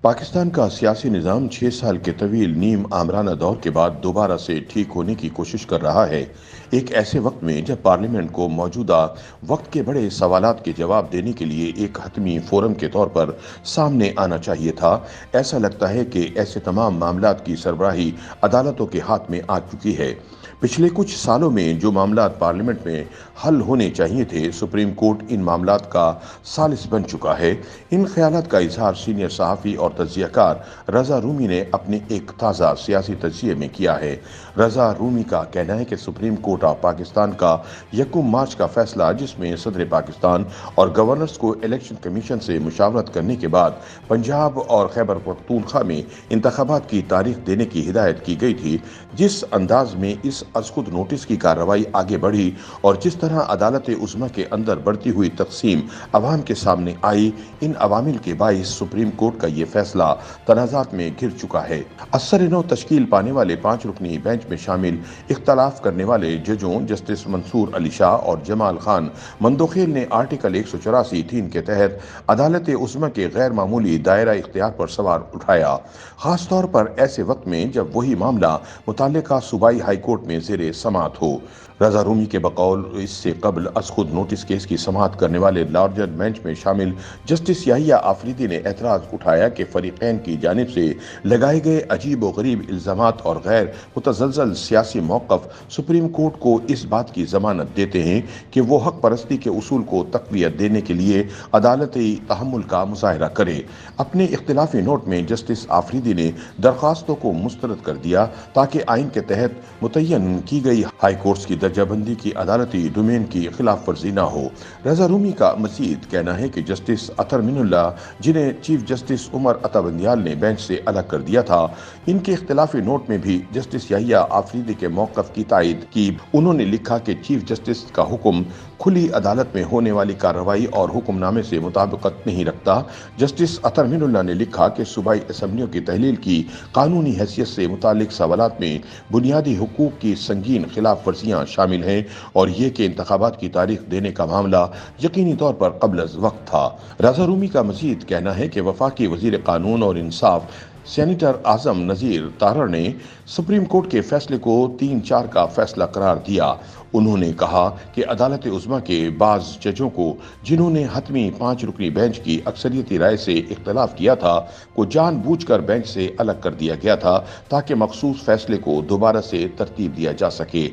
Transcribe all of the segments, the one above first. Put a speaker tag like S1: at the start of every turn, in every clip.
S1: پاکستان کا سیاسی نظام 6 سال کے طویل نیم آمرانہ دور کے بعد دوبارہ سے ٹھیک ہونے کی کوشش کر رہا ہے، ایک ایسے وقت میں جب پارلیمنٹ کو موجودہ وقت کے بڑے سوالات کے جواب دینے کے لیے ایک حتمی فورم کے طور پر سامنے آنا چاہیے تھا۔ ایسا لگتا ہے کہ ایسے تمام معاملات کی سربراہی عدالتوں کے ہاتھ میں آ چکی ہے۔ پچھلے کچھ سالوں میں جو معاملات پارلیمنٹ میں حل ہونے چاہیے تھے، سپریم کورٹ ان معاملات کا ثالث بن چکا ہے۔ ان خیالات کا اظہار سینئر صحافی اور تجزیہ کار رضا رومی نے اپنے ایک تازہ سیاسی تجزیے میں کیا ہے۔ رضا رومی کا کہنا ہے کہ سپریم کورٹ آف پاکستان کا 1 مارچ کا فیصلہ، جس میں صدر پاکستان اور گورنرز کو الیکشن کمیشن سے مشاورت کرنے کے بعد پنجاب اور خیبر پختونخوا میں انتخابات کی تاریخ دینے کی ہدایت کی گئی تھی، جس انداز میں اس از خود نوٹس کی کارروائی آگے بڑھی اور جس طرح عدالت عظمیٰ کے اندر بڑھتی ہوئی تقسیم عوام کے سامنے آئی، ان عوامل کے باعث سپریم کورٹ کا یہ فیصلہ تنازعات میں گر چکا ہے۔ اثر نو تشکیل پانے والے 5 رکنی بینچ میں شامل اختلاف کرنے والے ججوں جسٹس منصور علی شاہ اور جمال خان مندوخیل نے آرٹیکل 184(3) کے تحت عدالت عظمیٰ کے غیر معمولی دائرہ اختیار پر سوال اٹھایا، خاص طور پر ایسے وقت میں جب وہی معاملہ متعلقہ صوبائی ہائی کورٹ میں زیر سماعت ہو۔ رضا رومی کے بقول اس سے قبل از خود نوٹس کیس کی سماعت کرنے والے لارجر بینچ میں شامل جسٹس یحییٰ آفریدی نے اعتراض اٹھایا کہ فریقین کی جانب سے لگائے گئے عجیب و غریب الزامات اور غیر متزلزل سیاسی موقف سپریم کورٹ کو اس بات کی ضمانت دیتے ہیں کہ وہ حق پرستی کے اصول کو تقویت دینے کے لیے عدالتی تحمل کا مظاہرہ کرے۔ اپنے اختلافی نوٹ میں جسٹس آفریدی نے درخواستوں کو مسترد کر دیا تاکہ آئین کے تحت متعین کی گئی ہائی کورٹس کی درجہ بندی کی عدالتی ڈومین کی خلاف ورزی نہ ہو۔ رضا رومی کا مزید کہنا ہے کہ جسٹس اطہر من اللہ، جنہیں چیف جسٹس عمر عطا بندیال نے بینچ سے الگ کر دیا تھا، ان کے اختلافی نوٹ میں بھی جسٹس یحییٰ آفریدی کے موقف کی تائید کی۔ انہوں نے لکھا کہ چیف جسٹس کا حکم کھلی عدالت میں ہونے والی کارروائی اور حکم نامے سے مطابقت نہیں رکھتا۔ جسٹس اطہر من اللہ نے لکھا کہ صوبائی اسمبلیوں کی تحلیل کی قانونی حیثیت سے متعلق سوالات میں بنیادی حقوق کی سنگین خلاف ورزیاں شامل ہیں اور یہ کہ انتخابات کی تاریخ دینے کا معاملہ یقینی طور پر قبل از وقت تھا۔ رضا رومی کا مزید کہنا ہے کہ وفاقی وزیر قانون اور انصاف سینیٹر اعظم نذیر طاہر نے سپریم کورٹ کے فیصلے کو 3-4 کا فیصلہ قرار دیا۔ انہوں نے کہا کہ عدالت عظمیٰ کے بعض ججوں کو، جنہوں نے حتمی 5 رکنی بینچ کی اکثریتی رائے سے اختلاف کیا تھا، کو جان بوجھ کر بینچ سے الگ کر دیا گیا تھا تاکہ مخصوص فیصلے کو دوبارہ سے ترتیب دیا جا سکے۔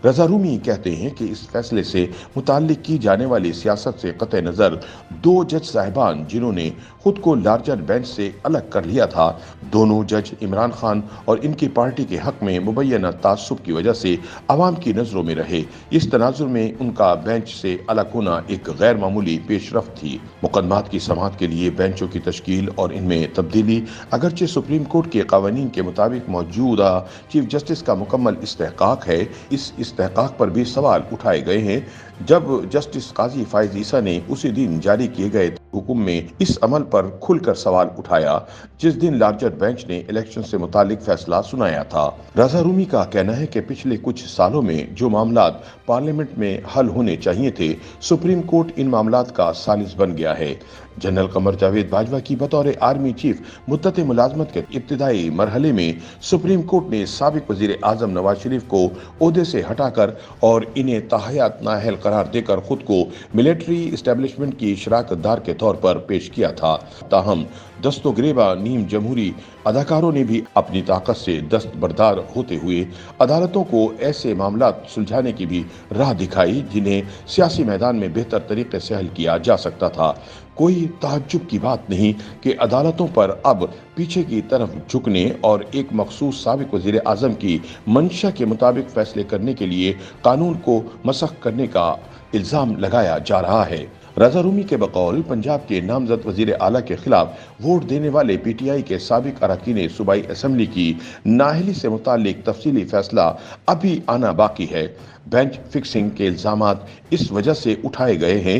S1: رضا رومی کہتے ہیں کہ اس فیصلے سے متعلق کی جانے والی سیاست سے قطع نظر 2 جج صاحبان، جنہوں نے خود کو لارجر بینچ سے الگ کر لیا تھا، دونوں جج عمران خان اور ان کی پارٹی کے حق میں مبینہ تعصب کی وجہ سے عوام کی نظروں میں رہے۔ اس تناظر میں ان کا بینچ سے الگ ہونا ایک غیر معمولی پیش رفت تھی۔ مقدمات کی سماعت کے لیے بینچوں کی تشکیل اور ان میں تبدیلی اگرچہ سپریم کورٹ کے قوانین کے مطابق موجودہ چیف جسٹس کا مکمل استحقاق ہے، اس استحقاق پر بھی سوال اٹھائے گئے ہیں۔ جب جسٹس قاضی فائز عیسیٰ نے اسی دن جاری کیے گئے حکم میں اس عمل پر کھل کر سوال اٹھایا جس دن لارجر بینچ نے الیکشن سے متعلق فیصلہ سنایا تھا۔ رضا رومی کا کہنا ہے کہ پچھلے کچھ سالوں میں جو معاملات پارلیمنٹ میں حل ہونے چاہیے تھے، سپریم کورٹ ان معاملات کا ثالث بن گیا ہے۔ جنرل قمر جاوید باجوہ کی بطور آرمی چیف مدت ملازمت کے ابتدائی مرحلے میں سپریم کورٹ نے سابق وزیر اعظم نواز شریف کو عہدے سے ہٹا کر اور انہیں تاحیات نااہل قرار دے کر خود کو ملٹری اسٹیبلشمنٹ کی شراکت دار کے طور پر پیش کیا تھا۔ تاہم دست و گریباں نیم جمہوری اداکاروں نے بھی اپنی طاقت سے دستبردار ہوتے ہوئے عدالتوں کو ایسے معاملات سلجھانے کی بھی راہ دکھائی جنہیں سیاسی میدان میں بہتر طریقے سے حل کیا جا سکتا تھا۔ کوئی تعجب کی بات نہیں کہ عدالتوں پر اب پیچھے کی طرف جھکنے اور ایک مخصوص سابق وزیر اعظم کی منشا کے مطابق فیصلے کرنے کے لیے قانون کو مسخ کرنے کا الزام لگایا جا رہا ہے۔ رضا رومی کے بقول پنجاب کے نامزد وزیر اعلیٰ کے خلاف ووٹ دینے والے پی ٹی آئی کے سابق اراکین صوبائی اسمبلی کی نااہلی سے متعلق تفصیلی فیصلہ ابھی آنا باقی ہے۔ بینچ فکسنگ کے الزامات اس وجہ سے اٹھائے گئے ہیں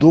S1: 2